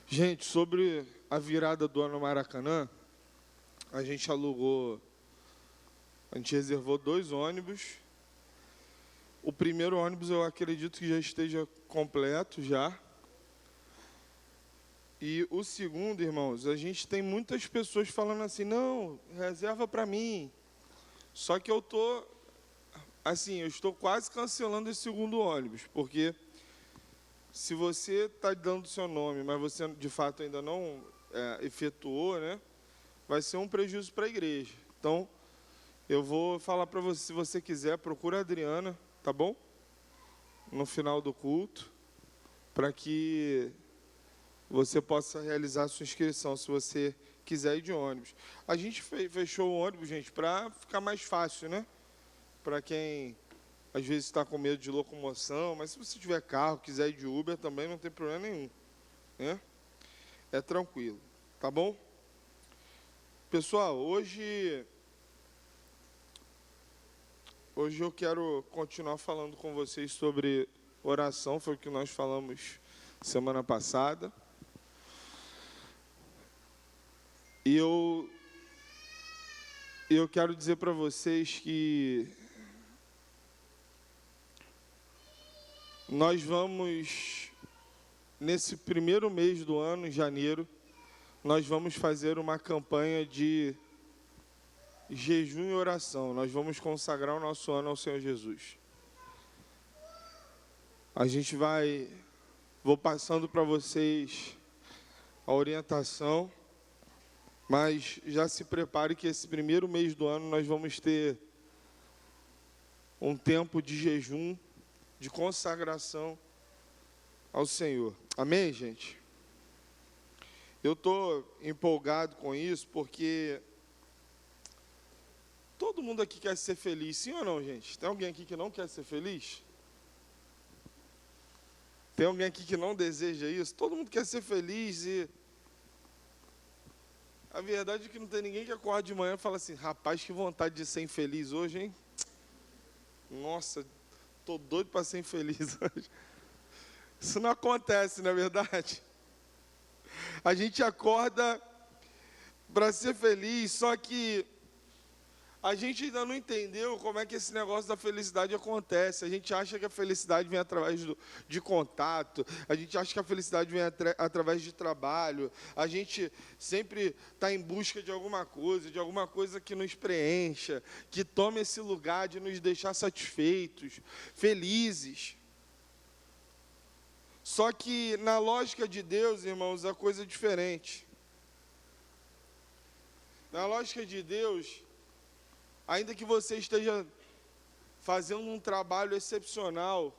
Gente, sobre a virada do ano no Maracanã, a gente reservou 2 ônibus. O primeiro ônibus eu acredito que já esteja completo já. E o segundo, irmãos, a gente tem muitas pessoas falando assim, não, reserva para mim. Só que eu estou quase cancelando esse segundo ônibus, porque se você está dando seu nome, mas você de fato ainda não efetuou, né, vai ser um prejuízo para a igreja. Então, eu vou falar para você, se você quiser, procura a Adriana, tá bom? No final do culto, para que você possa realizar a sua inscrição, se você quiser ir de ônibus. A gente fechou o ônibus, gente, para ficar mais fácil, né? Para quem às vezes está com medo de locomoção, mas se você tiver carro, quiser ir de Uber, também não tem problema nenhum, né? É tranquilo, tá bom? Pessoal, hoje eu quero continuar falando com vocês sobre oração, foi o que nós falamos semana passada. E eu quero dizer para vocês que nós vamos, nesse primeiro mês do ano, em janeiro, nós vamos fazer uma campanha de jejum e oração. Nós vamos consagrar o nosso ano ao Senhor Jesus. Vou passando para vocês a orientação, mas já se prepare que esse primeiro mês do ano nós vamos ter um tempo de jejum, de consagração ao Senhor. Amém, gente? Eu estou empolgado com isso porque todo mundo aqui quer ser feliz, sim ou não, gente? Tem alguém aqui que não quer ser feliz? Tem alguém aqui que não deseja isso? Todo mundo quer ser feliz e a verdade é que não tem ninguém que acorda de manhã e fala assim, rapaz, que vontade de ser infeliz hoje, hein? Nossa, tô doido para ser infeliz hoje. Isso não acontece, não é verdade? A gente acorda para ser feliz, só que a gente ainda não entendeu como é que esse negócio da felicidade acontece. A gente acha que a felicidade vem através de contato, a gente acha que a felicidade vem através de trabalho, a gente sempre está em busca de alguma coisa que nos preencha, que tome esse lugar de nos deixar satisfeitos, felizes. Só que na lógica de Deus, irmãos, a coisa é diferente. Na lógica de Deus, ainda que você esteja fazendo um trabalho excepcional,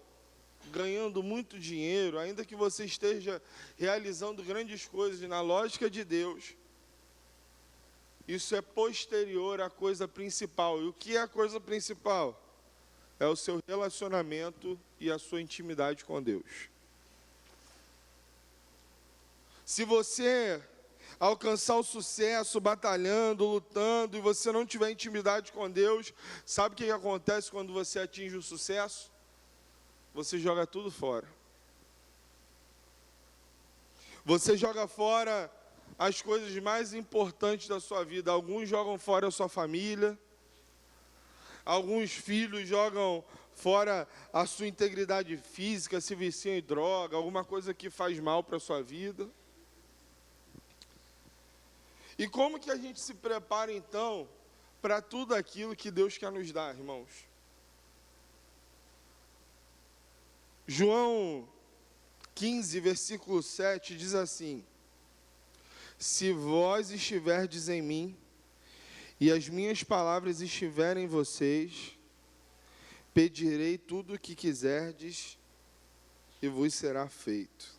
ganhando muito dinheiro, ainda que você esteja realizando grandes coisas, na lógica de Deus, isso é posterior à coisa principal. E o que é a coisa principal? É o seu relacionamento e a sua intimidade com Deus. Se você alcançar o sucesso, batalhando, lutando, e você não tiver intimidade com Deus, sabe o que acontece quando você atinge o sucesso? Você joga tudo fora. Você joga fora as coisas mais importantes da sua vida. Alguns jogam fora a sua família, alguns filhos jogam fora a sua integridade física, se viciam em droga, alguma coisa que faz mal para a sua vida. E como que a gente se prepara, então, para tudo aquilo que Deus quer nos dar, irmãos? João 15, versículo 7, diz assim: se vós estiverdes em mim, e as minhas palavras estiverem em vocês, pedirei tudo o que quiserdes, e vos será feito.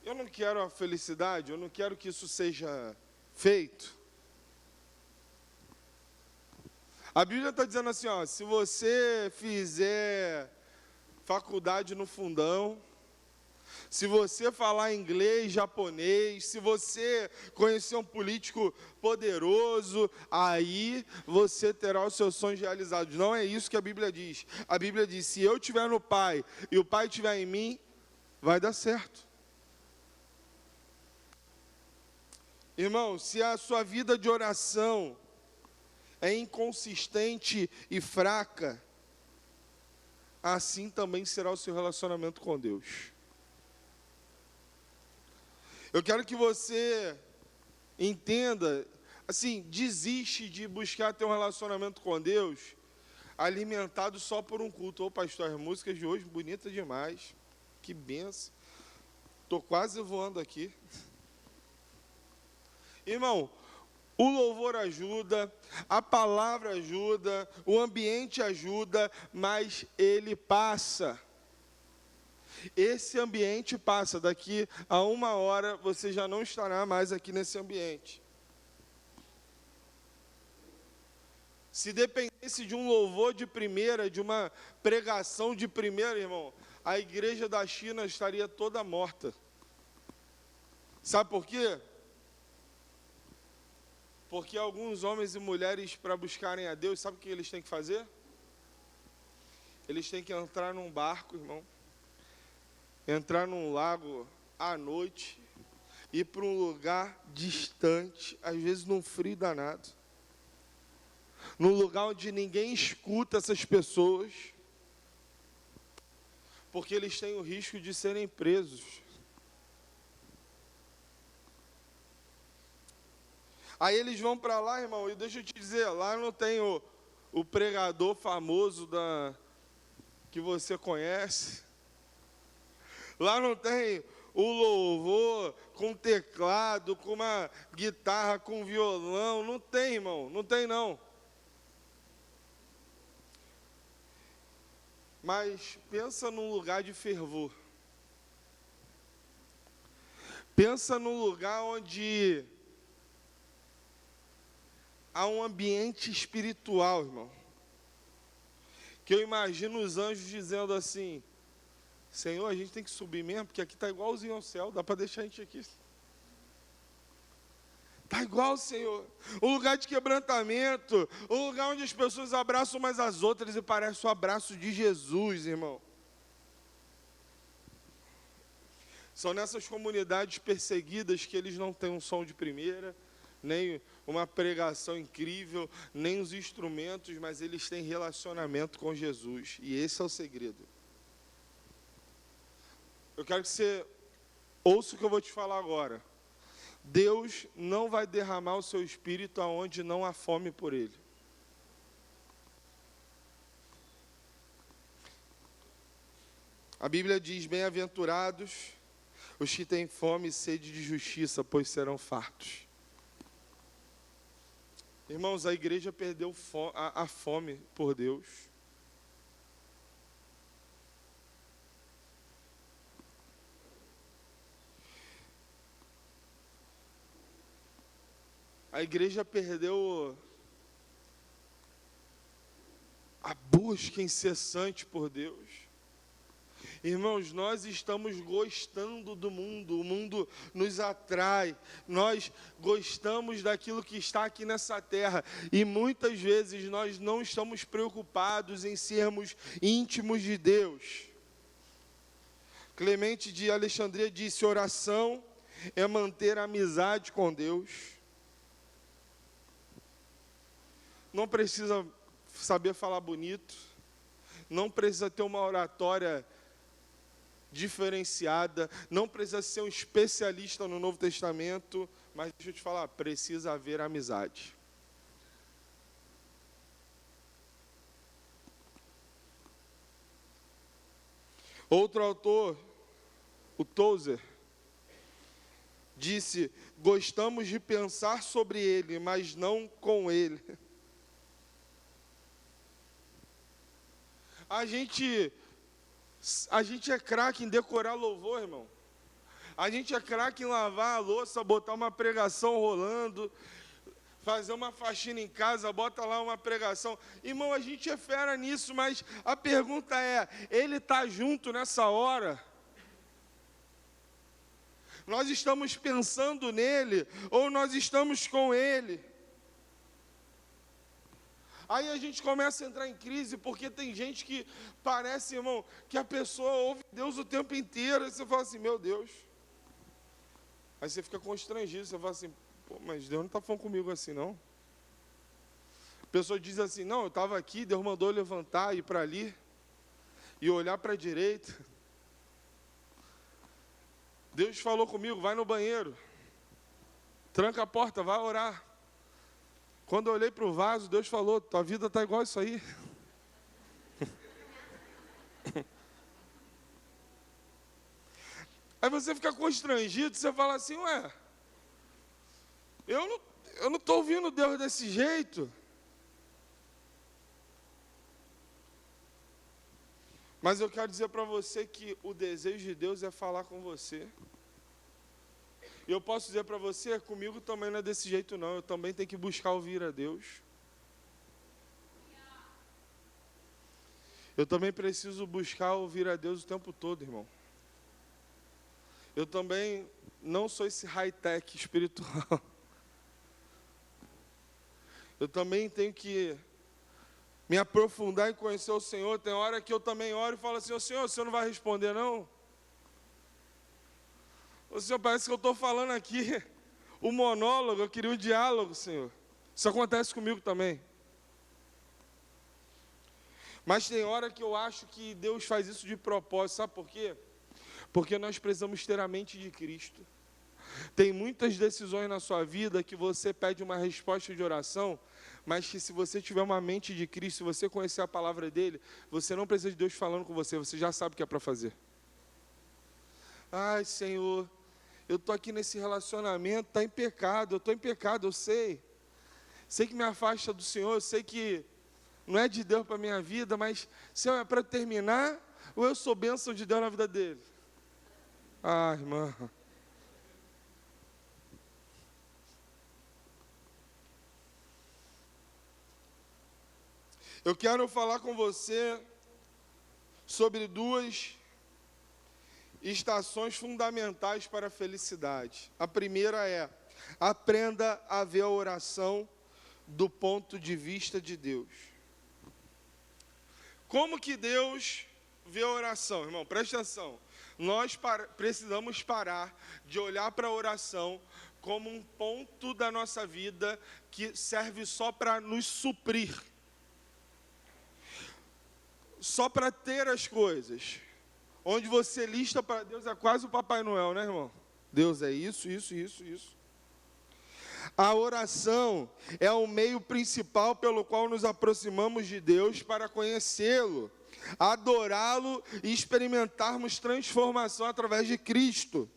Eu não quero a felicidade, eu não quero que isso seja feito. A Bíblia está dizendo assim, ó, se você fizer faculdade no fundão, Se você falar inglês, japonês, se você conhecer um político poderoso, aí você terá os seus sonhos realizados. Não é isso que a Bíblia diz. A Bíblia diz: se eu estiver no Pai e o Pai estiver em mim, vai dar certo. Irmão, se a sua vida de oração é inconsistente e fraca, assim também será o seu relacionamento com Deus. Eu quero que você entenda, assim, desiste de buscar ter um relacionamento com Deus alimentado só por um culto. Ô pastor, as músicas de hoje bonitas demais, que benção. Estou quase voando aqui. Irmão, o louvor ajuda, a palavra ajuda, o ambiente ajuda, mas ele passa. Esse ambiente passa, daqui a 1 hora você já não estará mais aqui nesse ambiente. Se dependesse de um louvor de primeira, de uma pregação de primeira, irmão, a igreja da China estaria toda morta. Sabe por quê? Porque alguns homens e mulheres, para buscarem a Deus, sabe o que eles têm que fazer? Eles têm que entrar num barco, irmão, entrar num lago à noite, ir para um lugar distante, às vezes num frio danado, num lugar onde ninguém escuta essas pessoas, porque eles têm o risco de serem presos. Aí eles vão para lá, irmão, e deixa eu te dizer, lá não tem o pregador famoso que você conhece. Lá não tem o louvor com teclado, com uma guitarra, com violão. Não tem, irmão, não tem não. Mas pensa num lugar de fervor. Pensa num lugar onde há um ambiente espiritual, irmão. Que eu imagino os anjos dizendo assim: Senhor, a gente tem que subir mesmo, porque aqui está igualzinho ao céu, dá para deixar a gente aqui. Está igual, Senhor. Um lugar de quebrantamento, um lugar onde as pessoas abraçam umas às outras e parece o abraço de Jesus, irmão. São nessas comunidades perseguidas que eles não têm um som de primeira, nem uma pregação incrível, nem os instrumentos, mas eles têm relacionamento com Jesus. E esse é o segredo. Eu quero que você ouça o que eu vou te falar agora. Deus não vai derramar o seu espírito aonde não há fome por Ele. A Bíblia diz: bem-aventurados os que têm fome e sede de justiça, pois serão fartos. Irmãos, a igreja perdeu a fome por Deus. A igreja perdeu a busca incessante por Deus. Irmãos, nós estamos gostando do mundo, o mundo nos atrai, nós gostamos daquilo que está aqui nessa terra, e muitas vezes nós não estamos preocupados em sermos íntimos de Deus. Clemente de Alexandria disse: oração é manter a amizade com Deus. Não precisa saber falar bonito, não precisa ter uma oratória diferenciada, não precisa ser um especialista no Novo Testamento, mas deixa eu te falar, precisa haver amizade. Outro autor, o Tozer, disse: gostamos de pensar sobre ele, mas não com ele. A gente é craque em decorar louvor, irmão. A gente é craque em lavar a louça, botar uma pregação rolando, fazer uma faxina em casa, bota lá uma pregação. Irmão, a gente é fera nisso, mas a pergunta é: ele está junto nessa hora? Nós estamos pensando nele ou nós estamos com ele? Aí a gente começa a entrar em crise, porque tem gente que parece, irmão, que a pessoa ouve Deus o tempo inteiro, e você fala assim, meu Deus. Aí você fica constrangido, você fala assim, pô, mas Deus não está falando comigo assim, não. A pessoa diz assim, não, eu estava aqui, Deus mandou eu levantar, ir para ali, e olhar para a direita. Deus falou comigo, vai no banheiro, tranca a porta, vai orar. Quando eu olhei para o vaso, Deus falou, tua vida está igual isso aí. Aí você fica constrangido, você fala assim, ué, eu não estou ouvindo Deus desse jeito. Mas eu quero dizer para você que o desejo de Deus é falar com você. E eu posso dizer para você, comigo também não é desse jeito não, eu também tenho que buscar ouvir a Deus. Eu também preciso buscar ouvir a Deus o tempo todo, irmão. Eu também não sou esse high-tech espiritual. Eu também tenho que me aprofundar em conhecer o Senhor. Tem hora que eu também oro e falo assim, ô Senhor, o Senhor não vai responder não? O Senhor, parece que eu estou falando aqui o monólogo, eu queria o diálogo, Senhor. Isso acontece comigo também. Mas tem hora que eu acho que Deus faz isso de propósito, sabe por quê? Porque nós precisamos ter a mente de Cristo. Tem muitas decisões na sua vida que você pede uma resposta de oração, mas que se você tiver uma mente de Cristo, se você conhecer a palavra dele, você não precisa de Deus falando com você, você já sabe o que é para fazer. Ai, Senhor, eu estou aqui nesse relacionamento, está em pecado, eu estou em pecado, eu sei. Sei que me afasta do Senhor, eu sei que não é de Deus para a minha vida, mas, Senhor, é para terminar, ou eu sou bênção de Deus na vida dele? Ah, irmã. Eu quero falar com você sobre duas estações fundamentais para a felicidade. A primeira é, aprenda a ver a oração do ponto de vista de Deus. Como que Deus vê a oração, irmão? Presta atenção. Nós precisamos parar de olhar para a oração como um ponto da nossa vida que serve só para nos suprir. Só para ter as coisas. Onde você lista para Deus é quase o Papai Noel, né, irmão? Deus é isso, isso, isso, isso. A oração é o meio principal pelo qual nos aproximamos de Deus para conhecê-lo, adorá-lo e experimentarmos transformação através de Cristo.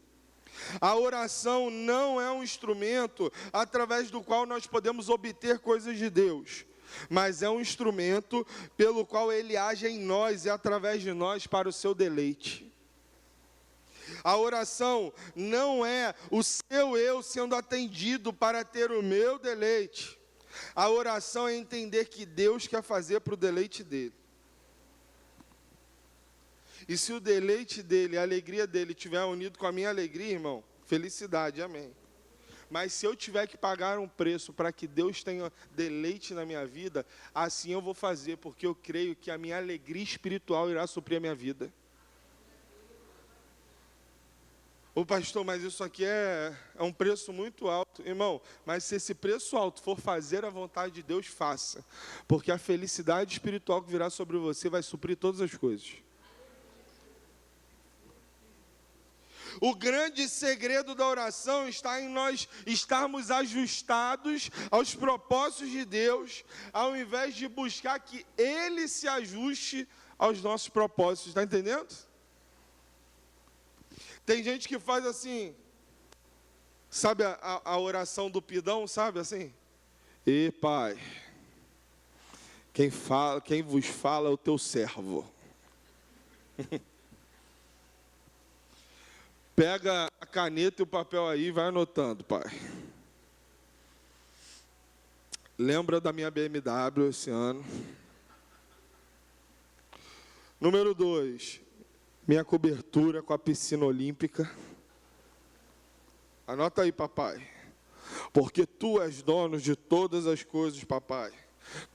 A oração não é um instrumento através do qual nós podemos obter coisas de Deus, mas é um instrumento pelo qual Ele age em nós e através de nós para o seu deleite. A oração não é o seu eu sendo atendido para ter o meu deleite. A oração é entender que Deus quer fazer para o deleite dele. E se o deleite dele, a alegria dele estiver unido com a minha alegria, irmão, felicidade, amém. Mas se eu tiver que pagar um preço para que Deus tenha deleite na minha vida, assim eu vou fazer, porque eu creio que a minha alegria espiritual irá suprir a minha vida. Ô pastor, mas isso aqui é um preço muito alto. Irmão, mas se esse preço alto for fazer a vontade de Deus, faça. Porque a felicidade espiritual que virá sobre você vai suprir todas as coisas. O grande segredo da oração está em nós estarmos ajustados aos propósitos de Deus, ao invés de buscar que Ele se ajuste aos nossos propósitos. Está entendendo? Tem gente que faz assim, sabe a oração do pidão, sabe assim? E Pai, quem vos fala é o teu servo. Pega a caneta e o papel aí e vai anotando, Pai. Lembra da minha BMW esse ano. Número 2, minha cobertura com a piscina olímpica. Anota aí, papai. Porque tu és dono de todas as coisas, papai.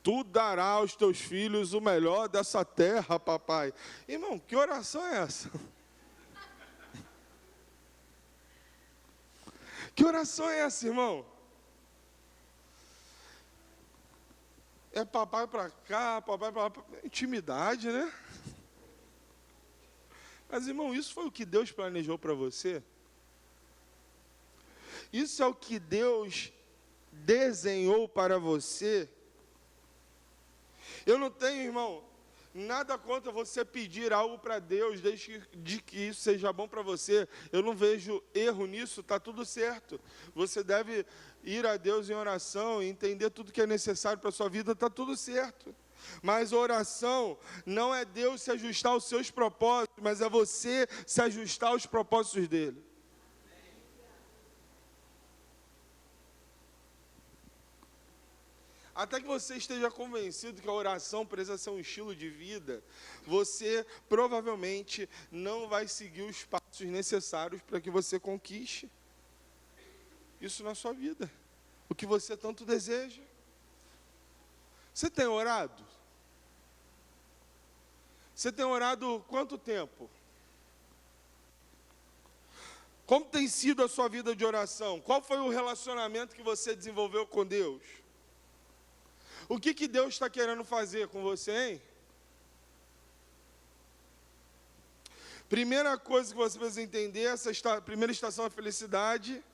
Tu darás aos teus filhos o melhor dessa terra, papai. Irmão, que oração é essa? Que oração é essa, irmão? É papai para cá, papai para lá. Intimidade, né? Mas, irmão, isso foi o que Deus planejou para você? Isso é o que Deus desenhou para você? Eu não tenho, irmão, nada contra você pedir algo para Deus, desde que isso seja bom para você. Eu não vejo erro nisso, está tudo certo. Você deve ir a Deus em oração e entender tudo que é necessário para a sua vida, está tudo certo. Mas a oração não é Deus se ajustar aos seus propósitos, mas é você se ajustar aos propósitos dele. Até que você esteja convencido que a oração precisa ser um estilo de vida, você provavelmente não vai seguir os passos necessários para que você conquiste isso na sua vida, o que você tanto deseja. Você tem orado? Você tem orado quanto tempo? Como tem sido a sua vida de oração? Qual foi o relacionamento que você desenvolveu com Deus? O que Deus está querendo fazer com você, hein? Primeira coisa que você precisa entender, primeira estação da felicidade,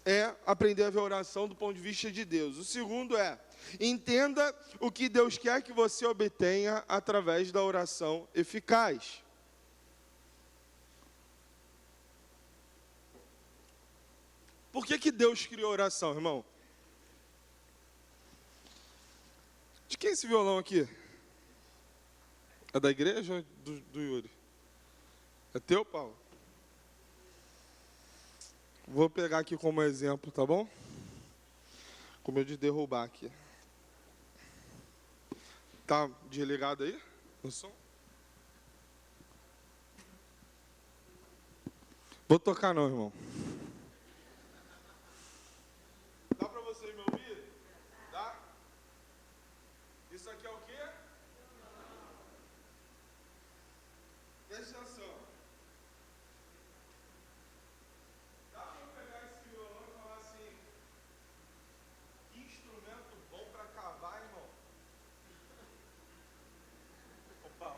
é aprender a ver a oração do ponto de vista de Deus. O segundo é, entenda o que Deus quer que você obtenha através da oração eficaz. Por que Deus criou a oração, irmão? De quem é esse violão aqui? É da igreja ou é do Yuri? É teu, Paulo? Vou pegar aqui como exemplo, tá bom? Com medo de derrubar aqui. Tá desligado aí? O som? Vou tocar não, irmão. Dá pra vocês me ouvir? Dá? Isso aqui é o quê? Presta atenção. Dá pra eu pegar esse violão e falar assim, que instrumento bom pra cavar, irmão? Opa.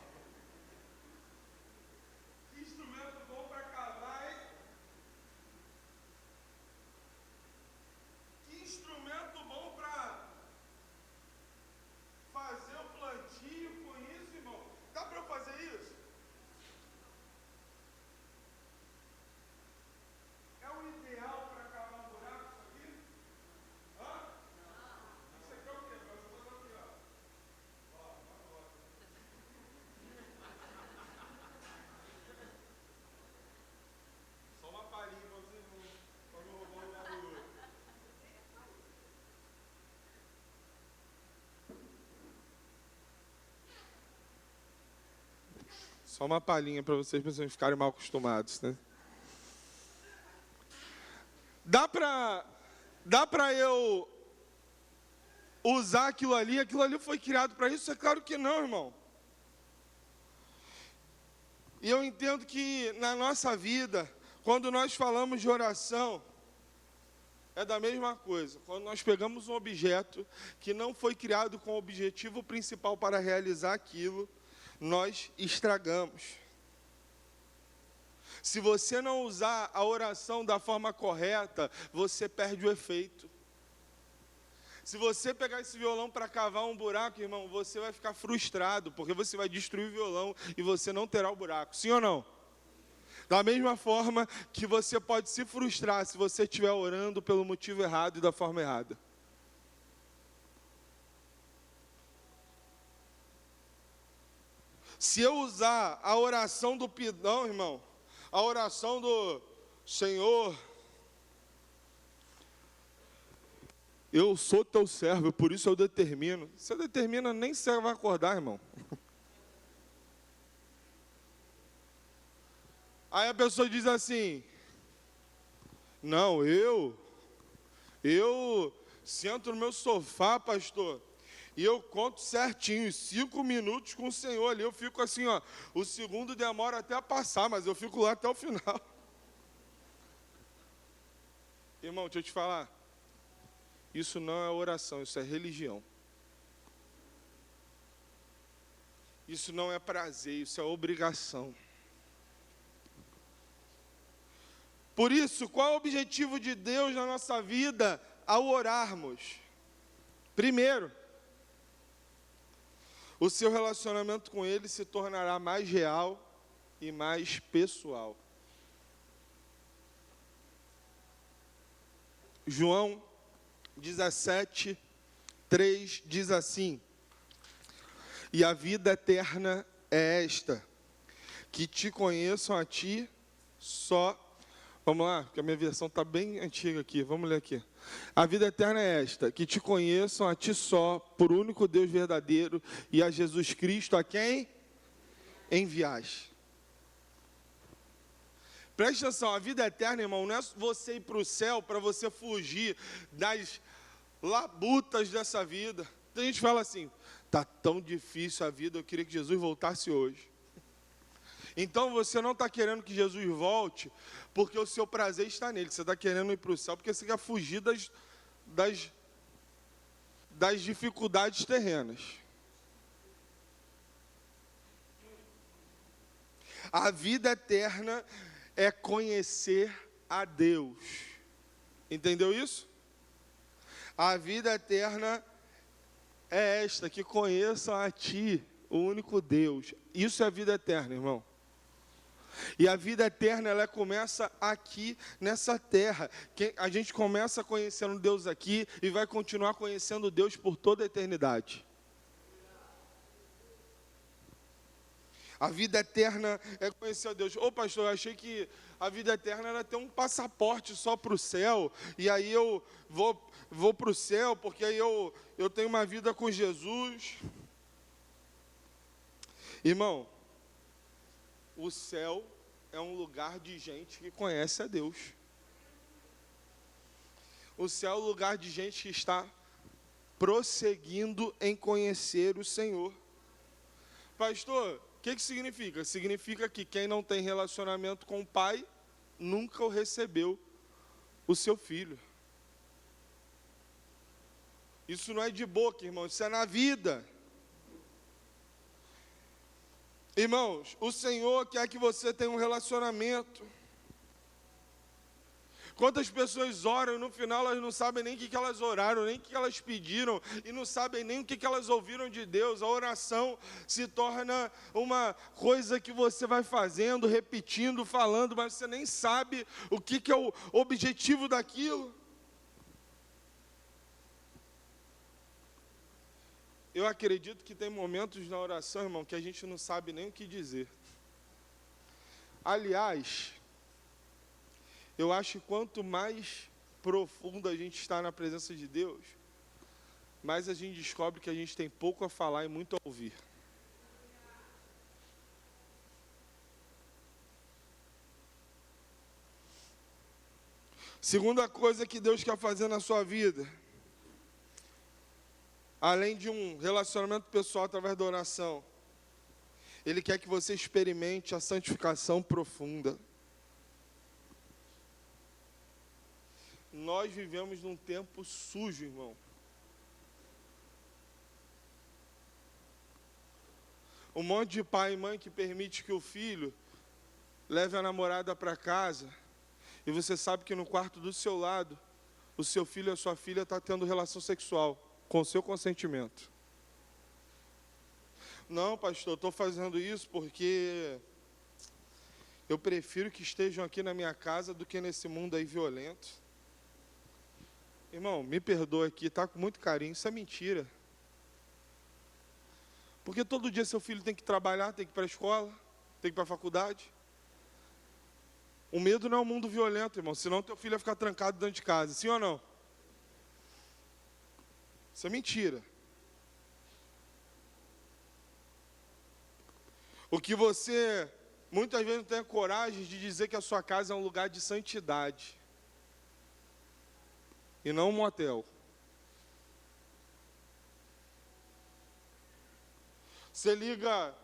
Que instrumento bom pra cavar, hein? Que instrumento bom pra fazer o plantio com isso, irmão? Dá pra eu fazer isso? É o ideal para cavar um buraco isso aqui? Hã? Isso aqui é o quê? Mas eu vou botar aqui, ó. Ó, agora. Só uma palhinha para vocês não roubar o barulho. Só uma palhinha para vocês ficarem mal acostumados, né? Dá pra eu usar aquilo ali foi criado para isso? É claro que não, irmão. E eu entendo que na nossa vida, quando nós falamos de oração, é da mesma coisa. Quando nós pegamos um objeto que não foi criado com o objetivo principal para realizar aquilo, nós estragamos. Se você não usar a oração da forma correta, você perde o efeito. Se você pegar esse violão para cavar um buraco, irmão, você vai ficar frustrado, porque você vai destruir o violão e você não terá o buraco. Sim ou não? Da mesma forma que você pode se frustrar se você estiver orando pelo motivo errado e da forma errada. Se eu usar a oração do pidão, irmão, a oração do Senhor, eu sou teu servo, por isso eu determino. Você determina, nem você vai acordar, irmão. Aí a pessoa diz assim, Não, eu sento no meu sofá, pastor, e eu conto certinho, 5 minutos com o Senhor ali, eu fico assim, ó, o segundo demora até a passar, mas eu fico lá até o final. Irmão, deixa eu te falar, isso não é oração, isso é religião. Isso não é prazer, isso é obrigação. Por isso, qual é o objetivo de Deus na nossa vida ao orarmos? Primeiro, o seu relacionamento com Ele se tornará mais real e mais pessoal. João 17, 3 diz assim: e a vida eterna é esta, que te conheçam a ti só. Vamos lá, porque a minha versão está bem antiga aqui, vamos ler aqui. A vida eterna é esta, que te conheçam a ti só, por único Deus verdadeiro, e a Jesus Cristo, a quem enviaste. Preste atenção, a vida eterna, irmão, não é você ir para o céu para você fugir das labutas dessa vida. Tem gente que fala assim, está tão difícil a vida, eu queria que Jesus voltasse hoje. Então você não está querendo que Jesus volte, porque o seu prazer está nele. Você está querendo ir para o céu, porque você quer fugir das dificuldades terrenas. A vida eterna é conhecer a Deus. Entendeu isso? A vida eterna é esta, que conheçam a Ti, o único Deus. Isso é a vida eterna, irmão. E a vida eterna, ela começa aqui nessa terra. A gente começa conhecendo Deus aqui e vai continuar conhecendo Deus por toda a eternidade. A vida eterna é conhecer a Deus. Ô pastor, eu achei que a vida eterna era ter um passaporte só para o céu. E aí eu vou para o céu, porque aí eu tenho uma vida com Jesus. Irmão, o céu é um lugar de gente que conhece a Deus. O céu é um lugar de gente que está prosseguindo em conhecer o Senhor. Pastor, o que significa? Significa que quem não tem relacionamento com o Pai, nunca o recebeu o seu filho. Isso não é de boca, irmão, isso é na vida. Irmãos, o Senhor quer que você tenha um relacionamento. Quantas pessoas oram e no final elas não sabem nem o que elas oraram, nem o que elas pediram, e não sabem nem o que elas ouviram de Deus. A oração se torna uma coisa que você vai fazendo, repetindo, falando, mas você nem sabe o que é o objetivo daquilo. Eu acredito que tem momentos na oração, irmão, que a gente não sabe nem o que dizer. Aliás, eu acho que quanto mais profundo a gente está na presença de Deus, mais a gente descobre que a gente tem pouco a falar e muito a ouvir. Segunda coisa que Deus quer fazer na sua vida, além de um relacionamento pessoal através da oração, Ele quer que você experimente a santificação profunda. Nós vivemos num tempo sujo, irmão. Um monte de pai e mãe que permite que o filho leve a namorada para casa, e você sabe que no quarto do seu lado, o seu filho e a sua filha estão tendo relação sexual, com o seu consentimento. Não, pastor, eu estou fazendo isso porque eu prefiro que estejam aqui na minha casa do que nesse mundo aí violento. Irmão, me perdoa aqui, tá com muito carinho, isso é mentira. Porque todo dia seu filho tem que trabalhar, tem que ir para a escola, tem que ir para a faculdade. O medo não é um mundo violento, irmão, senão teu filho vai ficar trancado dentro de casa, sim ou não? Isso é mentira. O que você muitas vezes não tem a coragem de dizer que a sua casa é um lugar de santidade. e não um motel. Você liga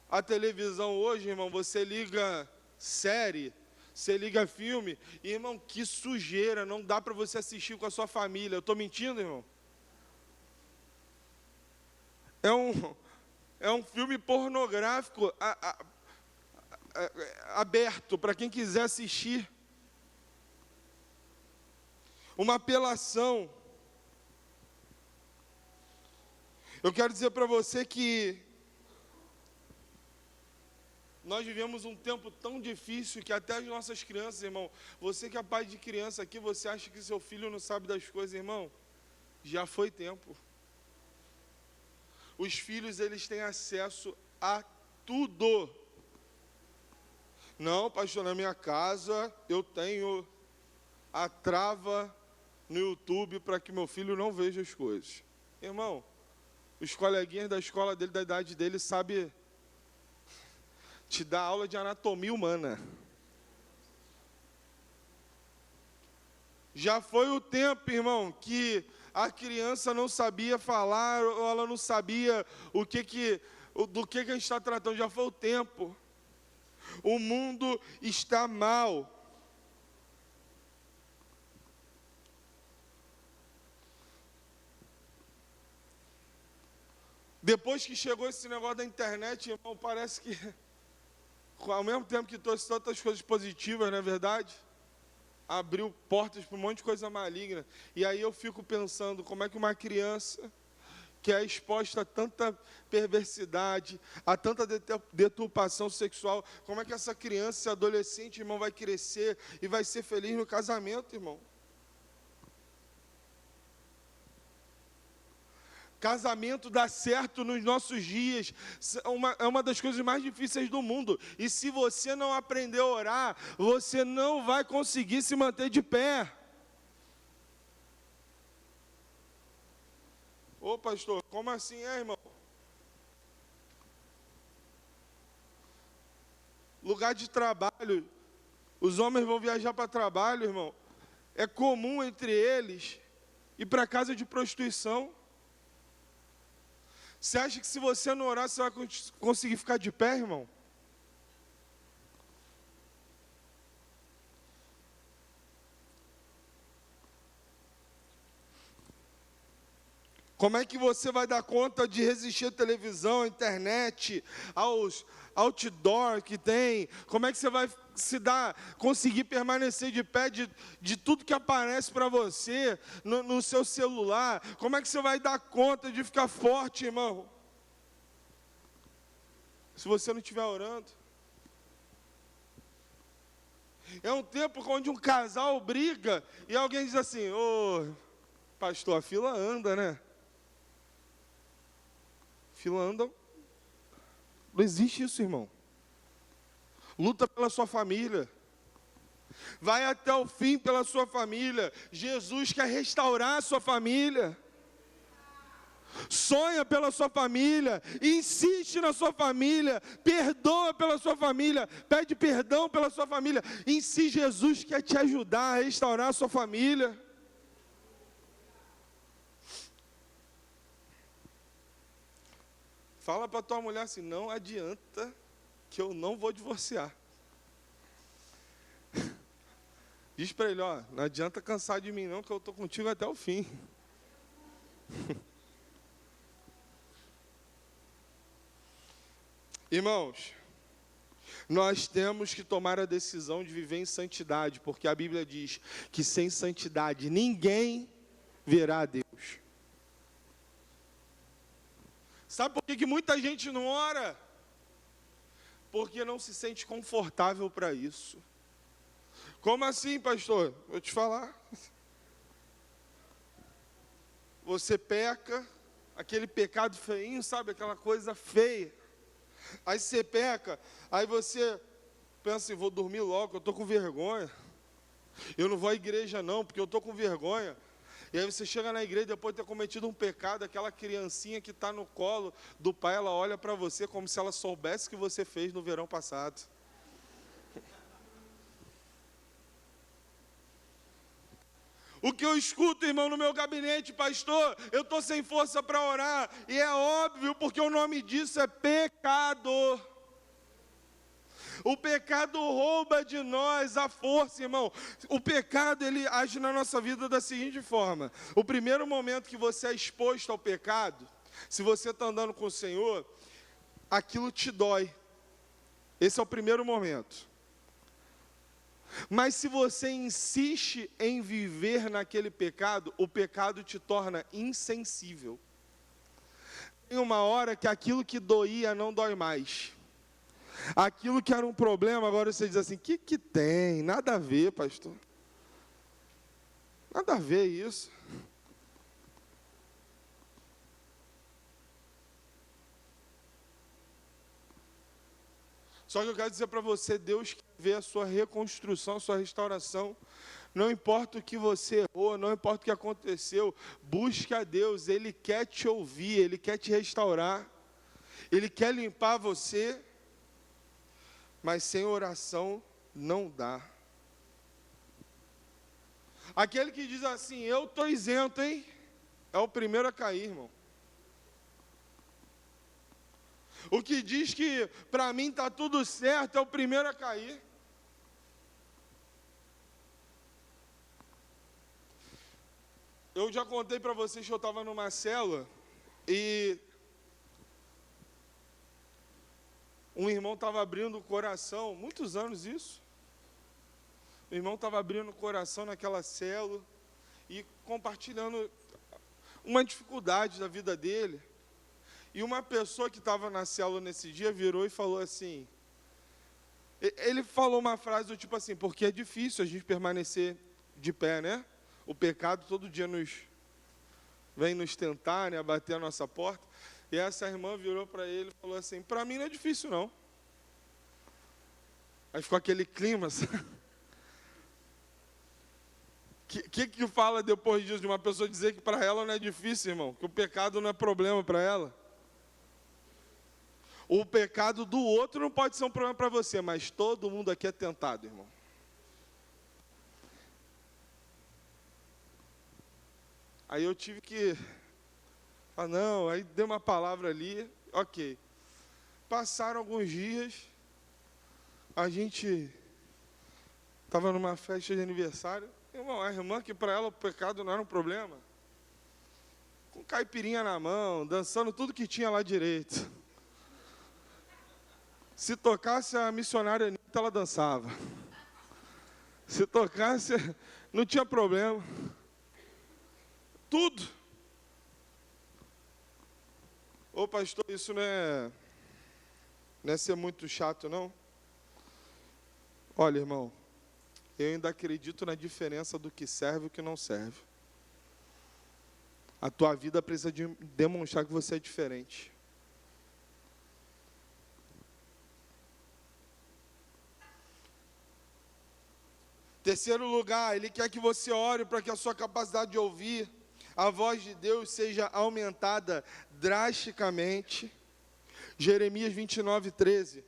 a televisão hoje, irmão, você liga série, você liga filme, e, irmão, que sujeira, não dá para você assistir com a sua família. Eu estou mentindo, irmão? É um filme pornográfico aberto para quem quiser assistir. Uma apelação. Eu quero dizer para você que nós vivemos um tempo tão difícil que até as nossas crianças, irmão, você que é pai de criança aqui, você acha que seu filho não sabe das coisas, irmão? Já foi tempo. Os filhos, eles têm acesso a tudo. Não, pastor, na minha casa eu tenho a trava no YouTube para que meu filho não veja as coisas. Irmão, os coleguinhas da escola dele, da idade dele, sabem te dar aula de anatomia humana. Já foi o tempo, irmão, que a criança não sabia falar, ou ela não sabia do que a gente está tratando. Já foi o tempo. O mundo está mal. Depois que chegou esse negócio da internet, irmão, parece que, ao mesmo tempo que trouxe tantas coisas positivas, não é verdade? Abriu portas para um monte de coisa maligna. E aí eu fico pensando, como é que uma criança que é exposta a tanta perversidade, a tanta deturpação sexual, como é que essa criança, esse adolescente, irmão, vai crescer e vai ser feliz no casamento, irmão? Casamento dá certo nos nossos dias, é uma das coisas mais difíceis do mundo. E se você não aprender a orar, você não vai conseguir se manter de pé. Ô pastor, como assim irmão? Lugar de trabalho, os homens vão viajar para trabalho, irmão. É comum entre eles ir para casa de prostituição. Você acha que se você não orar, você vai conseguir ficar de pé, irmão? Como é que você vai dar conta de resistir à televisão, à internet, aos outdoor que tem? Como é que você vai conseguir permanecer de pé de tudo que aparece para você no seu celular? Como é que você vai dar conta de ficar forte, irmão? Se você não estiver orando. É um tempo onde um casal briga e alguém diz assim: ô, pastor, a fila anda, né? Fila anda. Não existe isso, irmão. Luta pela sua família. Vai até o fim pela sua família. Jesus quer restaurar a sua família. Sonha pela sua família, insiste na sua família, perdoa pela sua família, pede perdão pela sua família. Em si, Jesus quer te ajudar a restaurar a sua família. Fala para tua mulher assim: não adianta que eu não vou divorciar. Diz para ele: ó, não adianta cansar de mim não, que eu estou contigo até o fim. Irmãos, nós temos que tomar a decisão de viver em santidade, porque a Bíblia diz que sem santidade ninguém verá a Deus. Sabe por que muita gente não ora? Porque não se sente confortável para isso. Como assim, pastor? Vou te falar. Você peca, aquele pecado feinho, sabe? Aquela coisa feia. Aí você peca, aí você pensa assim: vou dormir logo, eu estou com vergonha. Eu não vou à igreja não, porque eu estou com vergonha. E aí você chega na igreja depois de ter cometido um pecado, aquela criancinha que está no colo do pai, ela olha para você como se ela soubesse o que você fez no verão passado. O que eu escuto, irmão, no meu gabinete, pastor, eu estou sem força para orar. E é óbvio, porque o nome disso é pecado. O pecado rouba de nós a força, irmão. O pecado, ele age na nossa vida da seguinte forma. O primeiro momento que você é exposto ao pecado, se você está andando com o Senhor, aquilo te dói. Esse é o primeiro momento. Mas se você insiste em viver naquele pecado, o pecado te torna insensível. Tem uma hora que aquilo que doía não dói mais. Aquilo que era um problema, agora você diz assim, que tem? Nada a ver, pastor. Nada a ver isso. Só que eu quero dizer para você, Deus quer ver a sua reconstrução, a sua restauração. Não importa o que você errou, não importa o que aconteceu, busque a Deus, Ele quer te ouvir, Ele quer te restaurar, Ele quer limpar você, mas sem oração não dá. Aquele que diz assim, eu estou isento, hein? É o primeiro a cair, irmão. O que diz que para mim está tudo certo é o primeiro a cair. Eu já contei para vocês que eu estava numa célula e um irmão estava abrindo o coração, muitos anos isso. O irmão estava abrindo o coração naquela célula e compartilhando uma dificuldade da vida dele. E uma pessoa que estava na célula nesse dia virou e falou assim, ele falou uma frase do tipo assim, porque é difícil a gente permanecer de pé, né? O pecado todo dia vem nos tentar, né? Bater a nossa porta. E essa irmã virou para ele e falou assim, para mim não é difícil não. Aí ficou aquele clima, sabe? Que fala depois disso de uma pessoa dizer que para ela não é difícil, irmão? Que o pecado não é problema para ela? O pecado do outro não pode ser um problema para você, mas todo mundo aqui é tentado, irmão. Aí eu tive que... não, aí dei uma palavra ali, ok. Passaram alguns dias, a gente estava numa festa de aniversário, irmão, a irmã que para ela o pecado não era um problema, com caipirinha na mão, dançando tudo que tinha lá direito. Se tocasse a missionária Anitta, ela dançava. Se tocasse, não tinha problema. Tudo. Ô pastor, isso não é ser muito chato, não? Olha, irmão, eu ainda acredito na diferença do que serve e o que não serve. A tua vida precisa demonstrar que você é diferente. Terceiro lugar, Ele quer que você ore para que a sua capacidade de ouvir a voz de Deus seja aumentada drasticamente. Jeremias 29, 13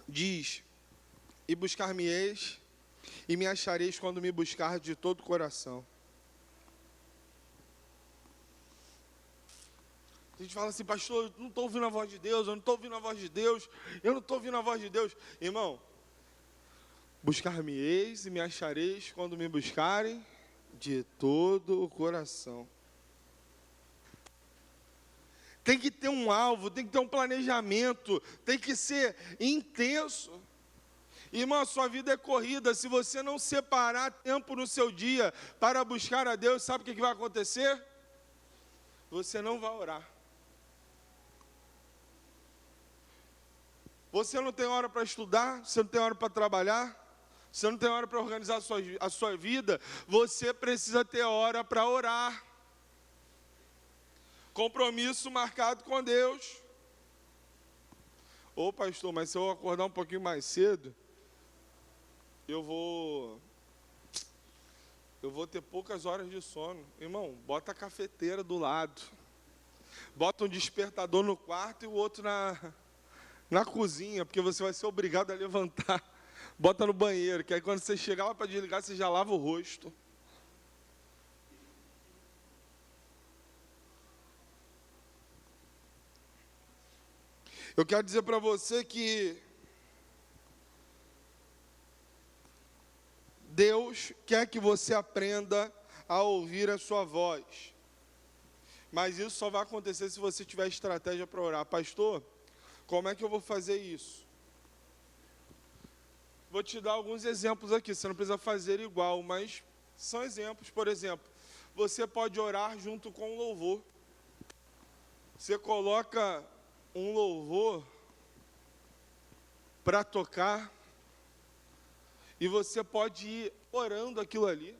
diz, e buscar-me-eis, e me achareis quando me buscar de todo o coração. A gente fala assim, pastor, eu não estou ouvindo a voz de Deus, eu não estou ouvindo a voz de Deus, eu não estou ouvindo a voz de Deus. Irmão, buscar-me-eis e me achareis quando me buscarem de todo o coração. Tem que ter um alvo, tem que ter um planejamento, tem que ser intenso. Irmão, a sua vida é corrida. Se você não separar tempo no seu dia para buscar a Deus, sabe o que vai acontecer? Você não vai orar. Você não tem hora para estudar, você não tem hora para trabalhar, você não tem hora para organizar a sua vida, você precisa ter hora para orar. Compromisso marcado com Deus. Ô pastor, mas se eu acordar um pouquinho mais cedo, eu vou ter poucas horas de sono. Irmão, bota a cafeteira do lado. Bota um despertador no quarto e o outro na cozinha, porque você vai ser obrigado a levantar Bota no banheiro, que aí quando você chegar lá para desligar, você já lava o rosto. Eu quero dizer para você que Deus quer que você aprenda a ouvir a sua voz. Mas isso só vai acontecer se você tiver estratégia para orar. Pastor, como é que eu vou fazer isso? Vou te dar alguns exemplos aqui. Você não precisa fazer igual, mas são exemplos. Por exemplo, você pode orar junto com o louvor. Você coloca um louvor para tocar e você pode ir orando aquilo ali.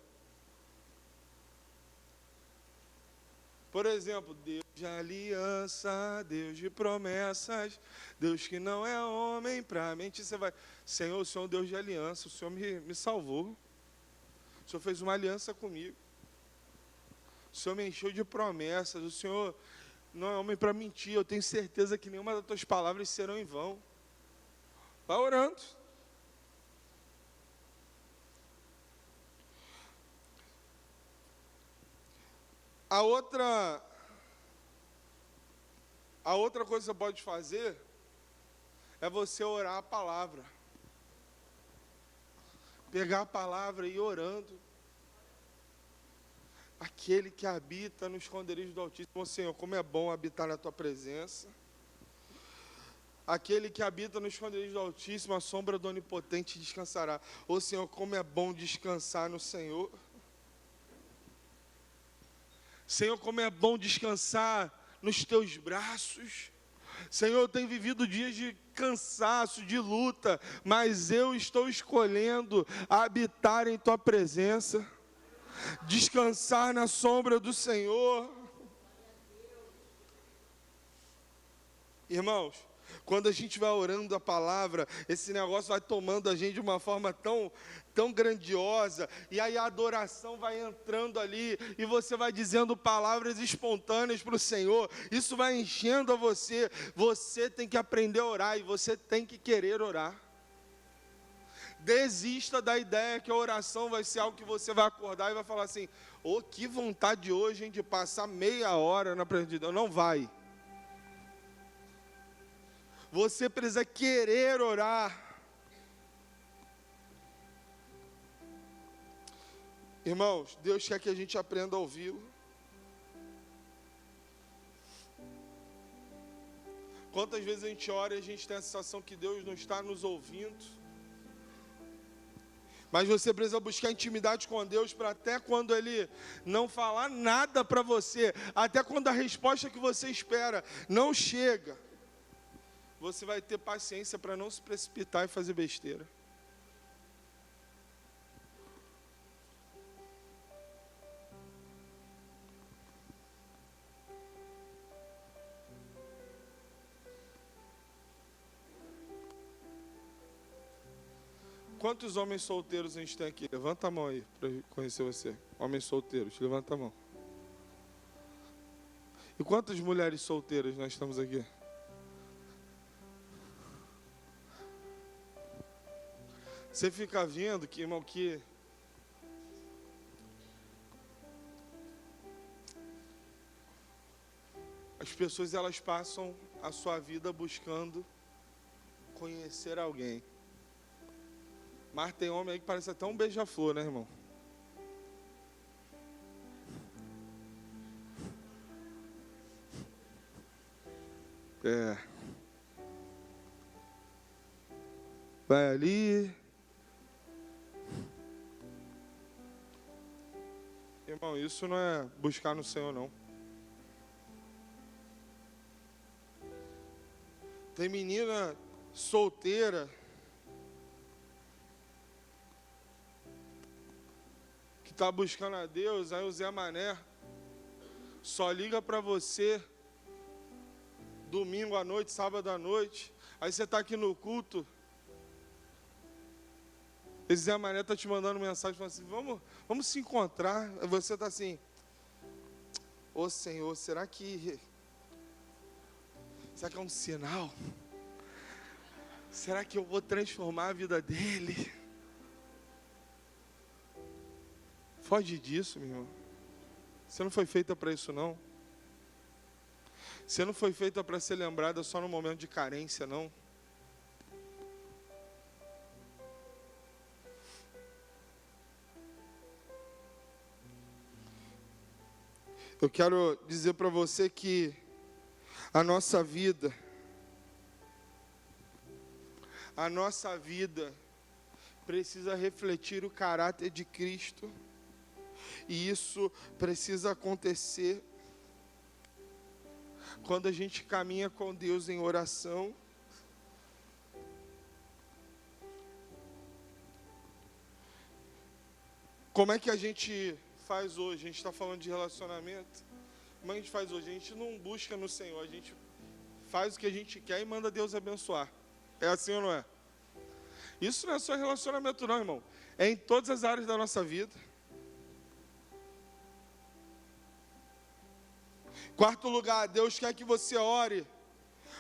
Por exemplo, Deus de aliança, Deus de promessas, Deus que não é homem para mentir. Você vai, Senhor, o Senhor é um Deus de aliança, o Senhor me salvou. O Senhor fez uma aliança comigo. O Senhor me encheu de promessas, o Senhor não é homem para mentir. Eu tenho certeza que nenhuma das tuas palavras serão em vão. Vai orando. A outra coisa que você pode fazer é você orar a palavra. Pegar a palavra e ir orando. Aquele que habita no esconderijo do Altíssimo, Senhor, como é bom habitar na tua presença. Aquele que habita no esconderijo do Altíssimo, a sombra do Onipotente descansará. Ô Senhor, como é bom descansar no Senhor. Senhor, como é bom descansar nos teus braços. Senhor, eu tenho vivido dias de cansaço, de luta, mas eu estou escolhendo habitar em tua presença, descansar na sombra do Senhor. Irmãos, quando a gente vai orando a palavra, esse negócio vai tomando a gente de uma forma tão grandiosa, e aí a adoração vai entrando ali, e você vai dizendo palavras espontâneas para o Senhor, isso vai enchendo a você. Você tem que aprender a orar, e você tem que querer orar. Desista da ideia que a oração vai ser algo que você vai acordar e vai falar assim, ô, que vontade hoje, hein, de passar meia hora na presença de Deus. Não vai. Você precisa querer orar. Irmãos, Deus quer que a gente aprenda a ouvi-lo. Quantas vezes a gente ora e a gente tem a sensação que Deus não está nos ouvindo? Mas você precisa buscar intimidade com Deus para até quando Ele não falar nada para você, até quando a resposta que você espera não chega, você vai ter paciência para não se precipitar e fazer besteira. Quantos homens solteiros a gente tem aqui? Levanta a mão aí para eu conhecer você. Homens solteiros, levanta a mão. E quantas mulheres solteiras nós estamos aqui? Você fica vendo que, irmão, que as pessoas, elas passam a sua vida buscando conhecer alguém. Mas tem homem aí que parece até um beija-flor, né, irmão? Vai ali. Irmão, isso não é buscar no Senhor, não. Tem menina solteira que está buscando a Deus, aí o Zé Mané só liga para você domingo à noite, sábado à noite, aí você está aqui no culto, esse Zé Mané está te mandando mensagem, falando assim, vamos se encontrar, aí você está assim, ô Senhor, será que é um sinal? Será que eu vou transformar a vida dele? Foge disso, meu irmão. Você não foi feita para isso, não. Você não foi feita para ser lembrada só no momento de carência, não. Eu quero dizer para você que a nossa vida precisa refletir o caráter de Cristo. E isso precisa acontecer quando a gente caminha com Deus em oração. Como é que a gente faz hoje? A gente está falando de relacionamento. Como é que a gente faz hoje? A gente não busca no Senhor, a gente faz o que a gente quer e manda Deus abençoar. É assim ou não é? Isso não é só relacionamento não, irmão. É em todas as áreas da nossa vida. Quarto lugar, Deus quer que você ore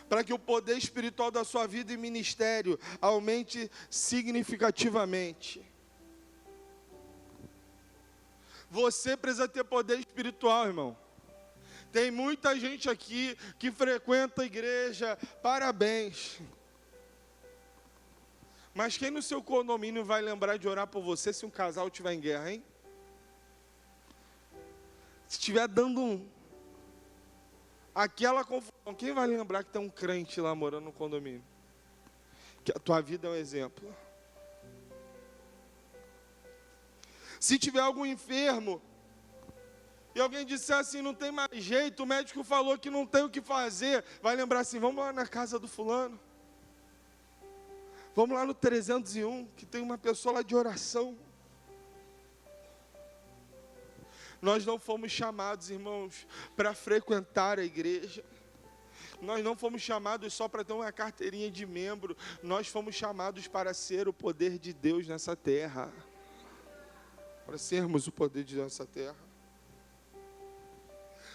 para que o poder espiritual da sua vida e ministério aumente significativamente. Você precisa ter poder espiritual, irmão. Tem muita gente aqui que frequenta a igreja, parabéns. Mas quem no seu condomínio vai lembrar de orar por você se um casal estiver em guerra, hein? Se estiver dando aquela confusão, quem vai lembrar que tem um crente lá morando no condomínio? Que a tua vida é um exemplo. Se tiver algum enfermo, e alguém disser assim, não tem mais jeito, o médico falou que não tem o que fazer, vai lembrar assim, vamos lá na casa do fulano. Vamos lá no 301, que tem uma pessoa lá de oração. Nós não fomos chamados, irmãos, para frequentar a igreja. Nós não fomos chamados só para ter uma carteirinha de membro. Nós fomos chamados para ser o poder de Deus nessa terra. Para sermos o poder de Deus nessa terra.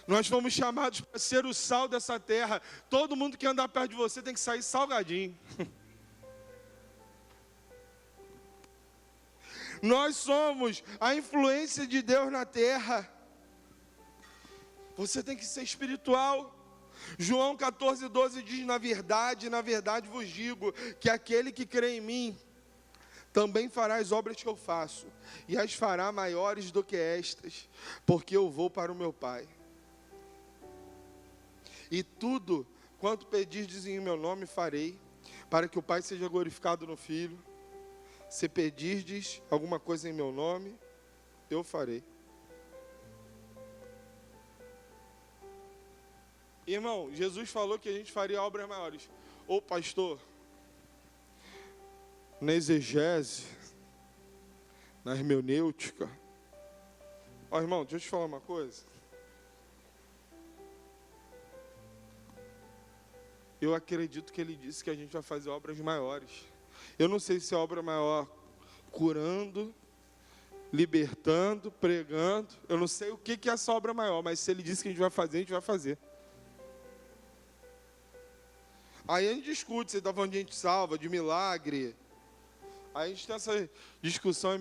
Nós fomos chamados para ser o sal dessa terra. Todo mundo que andar perto de você tem que sair salgadinho. Nós somos a influência de Deus na terra. Você tem que ser espiritual. João 14:12 diz, na verdade vos digo, que aquele que crê em mim, também fará as obras que eu faço, e as fará maiores do que estas, porque eu vou para o meu Pai. E tudo quanto pedirdes em meu nome farei, para que o Pai seja glorificado no Filho. Se pedirdes alguma coisa em meu nome, eu farei. Irmão, Jesus falou que a gente faria obras maiores. Ô pastor, na exegese, na hermenêutica. Ó irmão, deixa eu te falar uma coisa. Eu acredito que ele disse que a gente vai fazer obras maiores. Eu não sei se é obra maior curando, libertando, pregando. Eu não sei o que é essa obra maior, mas se ele disse que a gente vai fazer, a gente vai fazer. Aí a gente discute, você está falando de gente salva, de milagre. Aí a gente tem essa discussão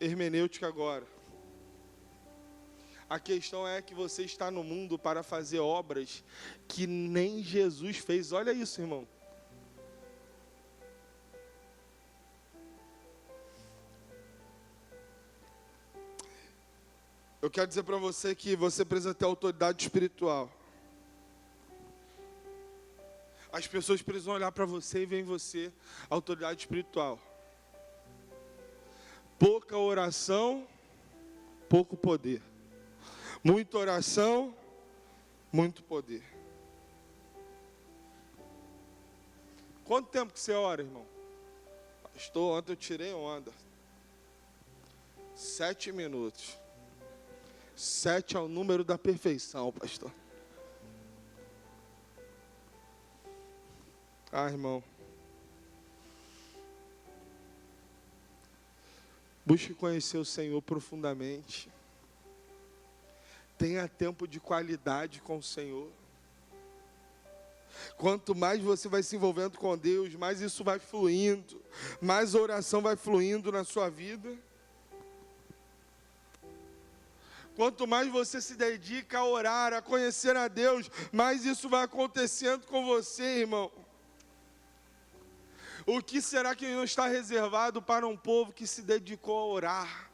hermenêutica agora. A questão é que você está no mundo para fazer obras que nem Jesus fez. Olha isso, irmão. Eu quero dizer para você que você precisa ter autoridade espiritual. As pessoas precisam olhar para você e ver em você autoridade espiritual. Pouca oração, pouco poder. Muita oração, muito poder. Quanto tempo que você ora, irmão? Pastor, ontem eu tirei onda. 7 minutos. 7 é o número da perfeição, pastor. Ah, irmão. Busque conhecer o Senhor profundamente. Tenha tempo de qualidade com o Senhor. Quanto mais você vai se envolvendo com Deus, mais isso vai fluindo, mais a oração vai fluindo na sua vida. Quanto mais você se dedica a orar, a conhecer a Deus, mais isso vai acontecendo com você, irmão. O que será que não está reservado para um povo que se dedicou a orar?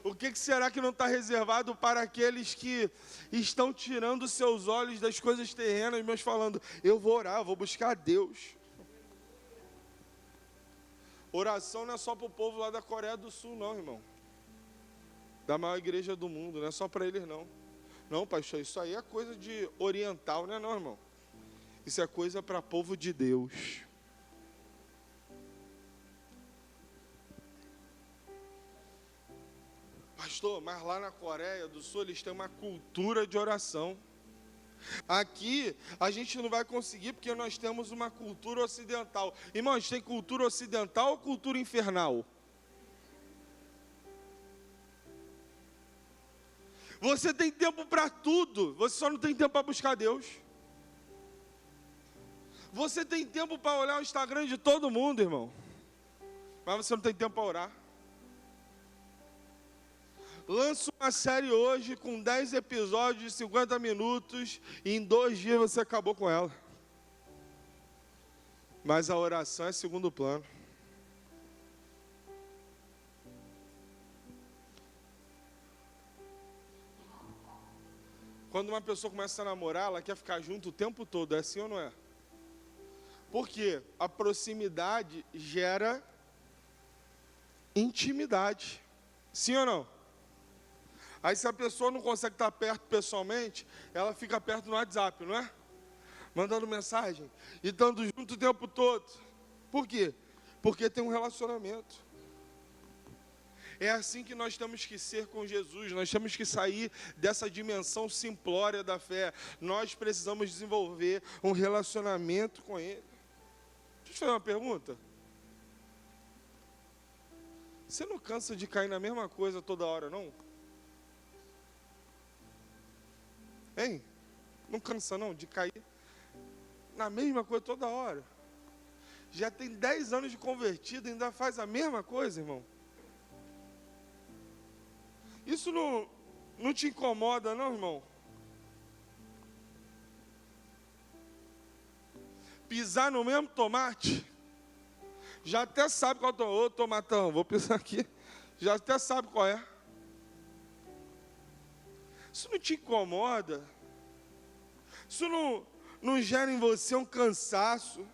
O que será que não está reservado para aqueles que estão tirando seus olhos das coisas terrenas, mas falando, eu vou orar, eu vou buscar a Deus. Oração não é só para o povo lá da Coreia do Sul, não, irmão. Da maior igreja do mundo, não é só para eles, não. Não, pastor, isso aí é coisa de oriental, não é não, irmão? Isso é coisa para povo de Deus. Pastor, mas lá na Coreia do Sul eles têm uma cultura de oração. Aqui a gente não vai conseguir porque nós temos uma cultura ocidental. Irmãos, tem cultura ocidental ou cultura infernal? Você tem tempo para tudo, você só não tem tempo para buscar Deus. Você tem tempo para olhar o Instagram de todo mundo, irmão, mas você não tem tempo para orar. Lança uma série hoje com 10 episódios de 50 minutos e em 2 dias você acabou com ela. Mas a oração é segundo plano. Quando uma pessoa começa a namorar, ela quer ficar junto o tempo todo, é assim ou não é? Porque a proximidade gera intimidade. Sim ou não? Aí se a pessoa não consegue estar perto pessoalmente, ela fica perto no WhatsApp, não é? Mandando mensagem e estando junto o tempo todo. Por quê? Porque tem um relacionamento. É assim que nós temos que ser com Jesus, nós temos que sair dessa dimensão simplória da fé. Nós precisamos desenvolver um relacionamento com Ele. Deixa eu te fazer uma pergunta. Você não cansa de cair na mesma coisa toda hora, não? Hein? Não cansa não de cair na mesma coisa toda hora? Já tem 10 anos de convertido e ainda faz a mesma coisa, irmão? Isso não te incomoda não, irmão? Pisar no mesmo tomate? Já até sabe qual é. Ô tomatão, vou pisar aqui. Já até sabe qual é. Isso não te incomoda? Isso não gera em você um cansaço?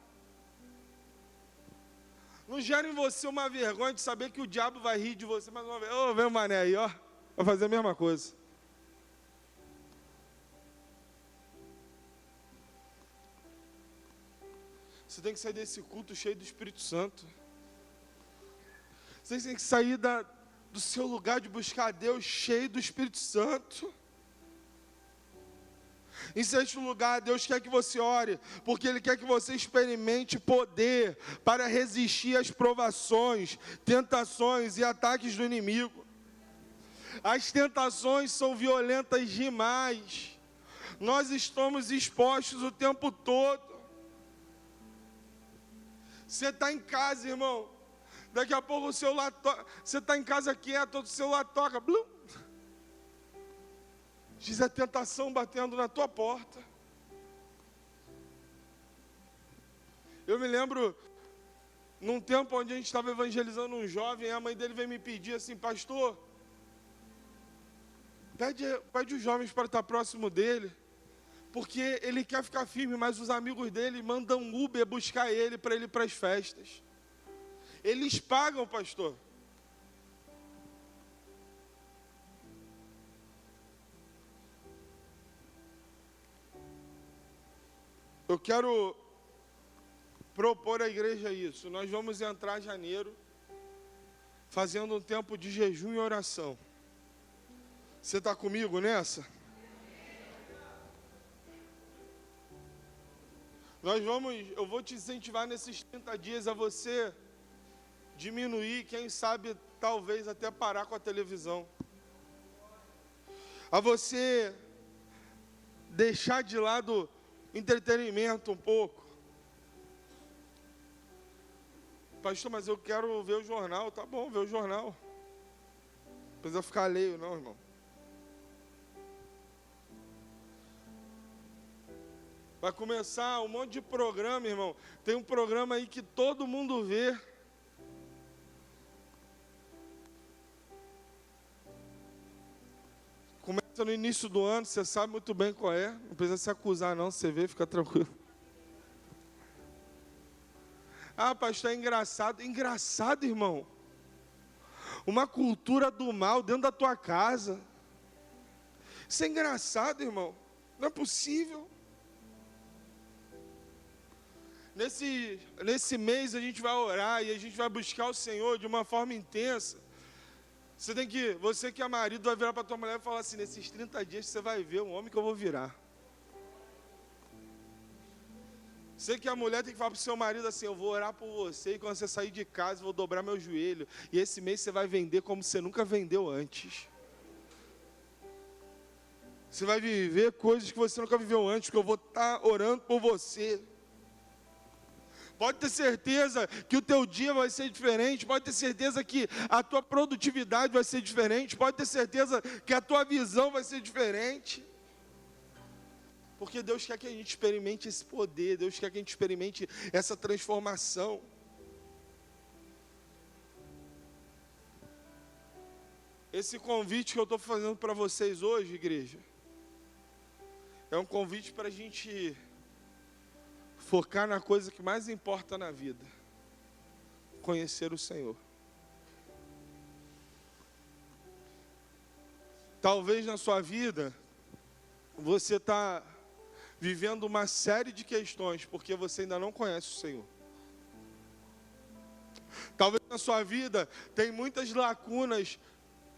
Não gera em você uma vergonha de saber que o diabo vai rir de você mais uma vez? Ô, vem o mané aí, ó. Vai fazer a mesma coisa. Você tem que sair desse culto cheio do Espírito Santo. Você tem que sair do seu lugar de buscar a Deus cheio do Espírito Santo. Em sexto lugar, Deus quer que você ore, porque Ele quer que você experimente poder para resistir às provações, tentações e ataques do inimigo. As tentações são violentas demais. Nós estamos expostos o tempo todo. Você está em casa, irmão. Daqui a pouco o celular toca. Você está em casa quieto, o celular toca. Blum. Diz a tentação batendo na tua porta. Eu me lembro, num tempo onde a gente estava evangelizando um jovem, a mãe dele veio me pedir assim, pastor, pede os jovens para estar próximo dele, porque ele quer ficar firme, mas os amigos dele mandam Uber buscar ele para ele ir para as festas. Eles pagam, pastor. Eu quero propor à igreja isso. Nós vamos entrar em janeiro fazendo um tempo de jejum e oração. Você está comigo nessa? Eu vou te incentivar nesses 30 dias a você diminuir, quem sabe, talvez até parar com a televisão. A você deixar de lado entretenimento um pouco. Pastor, mas eu quero ver o jornal. Tá bom, ver o jornal. Não precisa ficar alheio não, irmão. Vai começar um monte de programa, irmão. Tem um programa aí que todo mundo vê. Começa no início do ano, você sabe muito bem qual é. Não precisa se acusar não, você vê, fica tranquilo. Ah, pastor, é engraçado. Engraçado, irmão. Uma cultura do mal dentro da tua casa. Isso é engraçado, irmão. Não é possível. Nesse mês a gente vai orar e a gente vai buscar o Senhor de uma forma intensa. Você que é marido, vai virar para tua mulher e falar assim: nesses 30 dias você vai ver o homem que eu vou virar. Você que é a mulher, tem que falar para o seu marido assim: eu vou orar por você e quando você sair de casa eu vou dobrar meu joelho. E esse mês você vai vender como você nunca vendeu antes. Você vai viver coisas que você nunca viveu antes, que eu vou estar orando por você. Pode ter certeza que o teu dia vai ser diferente, pode ter certeza que a tua produtividade vai ser diferente, pode ter certeza que a tua visão vai ser diferente. Porque Deus quer que a gente experimente esse poder, Deus quer que a gente experimente essa transformação. Esse convite que eu estou fazendo para vocês hoje, igreja, é um convite para a gente focar na coisa que mais importa na vida: conhecer o Senhor. Talvez na sua vida você está vivendo uma série de questões porque você ainda não conhece o Senhor. Talvez na sua vida tem muitas lacunas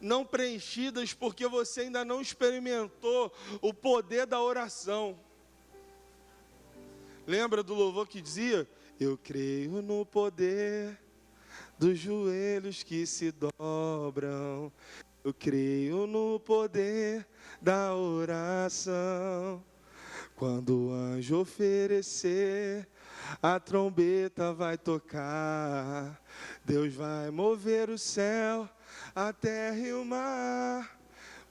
não preenchidas porque você ainda não experimentou o poder da oração. Lembra do louvor que dizia: eu creio no poder dos joelhos que se dobram, eu creio no poder da oração. Quando o anjo oferecer, a trombeta vai tocar, Deus vai mover o céu, a terra e o mar.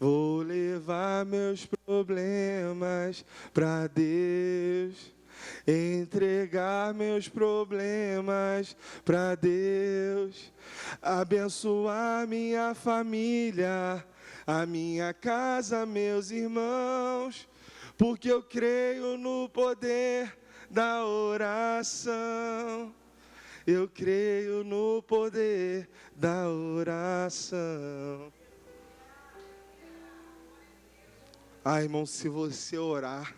Vou levar meus problemas para Deus, entregar meus problemas para Deus, abençoar minha família, a minha casa, meus irmãos, porque eu creio no poder da oração. Eu creio no poder da oração. Ah, irmão, se você orar,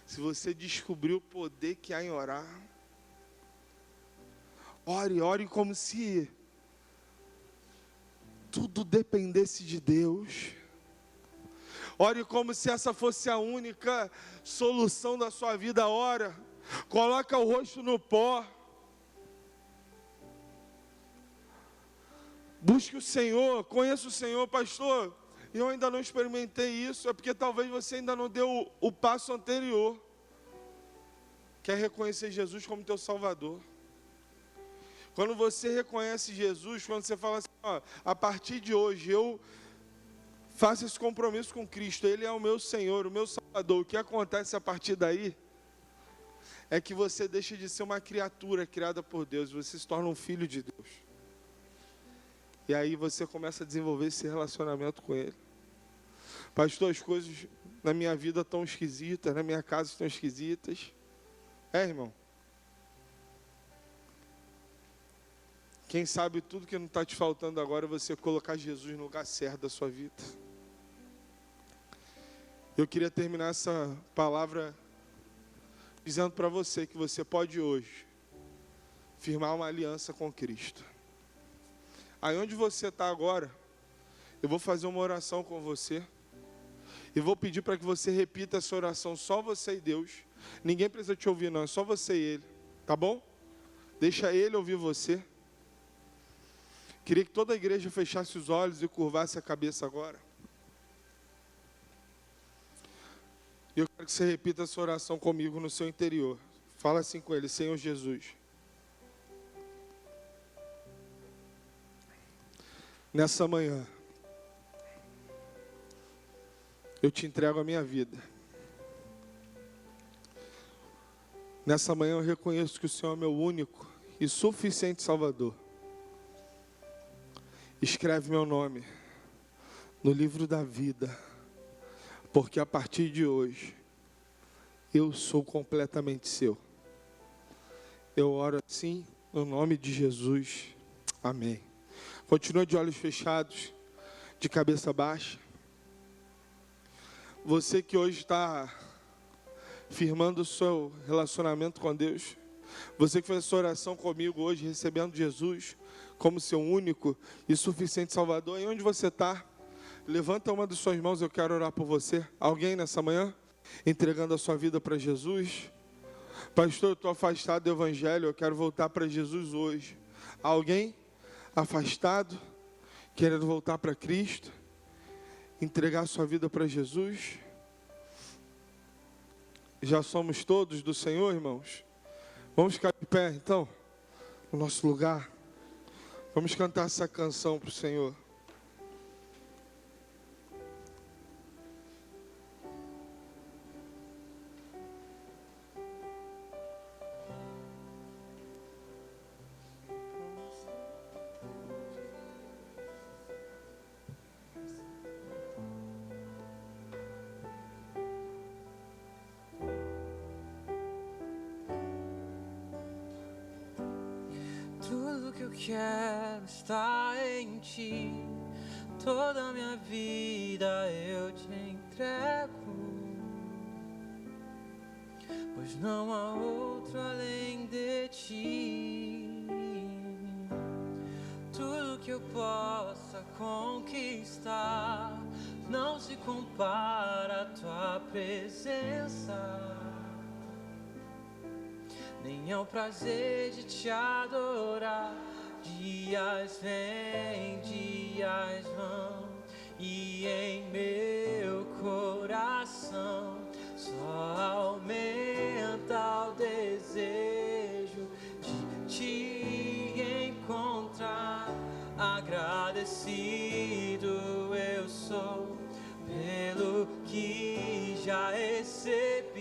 se você descobrir o poder que há em orar, ore como se tudo dependesse de Deus. Ore como se essa fosse a única solução da sua vida. Ora, coloca o rosto no pó. Busque o Senhor, conheça o Senhor. Pastor, eu ainda não experimentei isso. É porque talvez você ainda não deu o passo anterior. Quer reconhecer Jesus como teu Salvador. Quando você reconhece Jesus, quando você fala assim: ó, a partir de hoje eu faço esse compromisso com Cristo, Ele é o meu Senhor, o meu Salvador. O que acontece a partir daí é que você deixa de ser uma criatura criada por Deus, você se torna um filho de Deus. E aí você começa a desenvolver esse relacionamento com Ele. Pastor, as coisas na minha vida estão esquisitas, na minha casa estão esquisitas. Irmão, quem sabe tudo que não está te faltando agora é você colocar Jesus no lugar certo da sua vida. Eu queria terminar essa palavra dizendo para você que você pode hoje firmar uma aliança com Cristo. Aí onde você está agora, eu vou fazer uma oração com você e vou pedir para que você repita essa oração, só você e Deus. Ninguém precisa te ouvir não, é só você e Ele, tá bom? Deixa Ele ouvir você. Queria que toda a igreja fechasse os olhos e curvasse a cabeça agora. E eu quero que você repita essa oração comigo no seu interior. Fala assim com ele: Senhor Jesus, nessa manhã, eu te entrego a minha vida. Nessa manhã eu reconheço que o Senhor é meu único e suficiente Salvador. Escreve meu nome no livro da vida, porque a partir de hoje, eu sou completamente seu. Eu oro assim, no nome de Jesus. Amém. Continua de olhos fechados, de cabeça baixa. Você que hoje está firmando o seu relacionamento com Deus, você que fez essa oração comigo hoje, recebendo Jesus como seu único e suficiente Salvador, e onde você está, levanta uma das suas mãos, eu quero orar por você. Alguém nessa manhã, entregando a sua vida para Jesus? Pastor, eu estou afastado do Evangelho, eu quero voltar para Jesus hoje. Alguém afastado, querendo voltar para Cristo, entregar a sua vida para Jesus? Já somos todos do Senhor, irmãos? Vamos ficar de pé, então, no nosso lugar. Vamos cantar essa canção para o Senhor. Tudo que eu quero está em ti. Toda a minha vida eu te entrego, pois não há outro além de ti. Tudo que eu possa conquistar não se compara à tua presença, nem ao prazer de te adorar. Dias vêm, dias vão, e em meu coração só aumenta o desejo de te encontrar. Agradecido eu sou pelo que já recebi.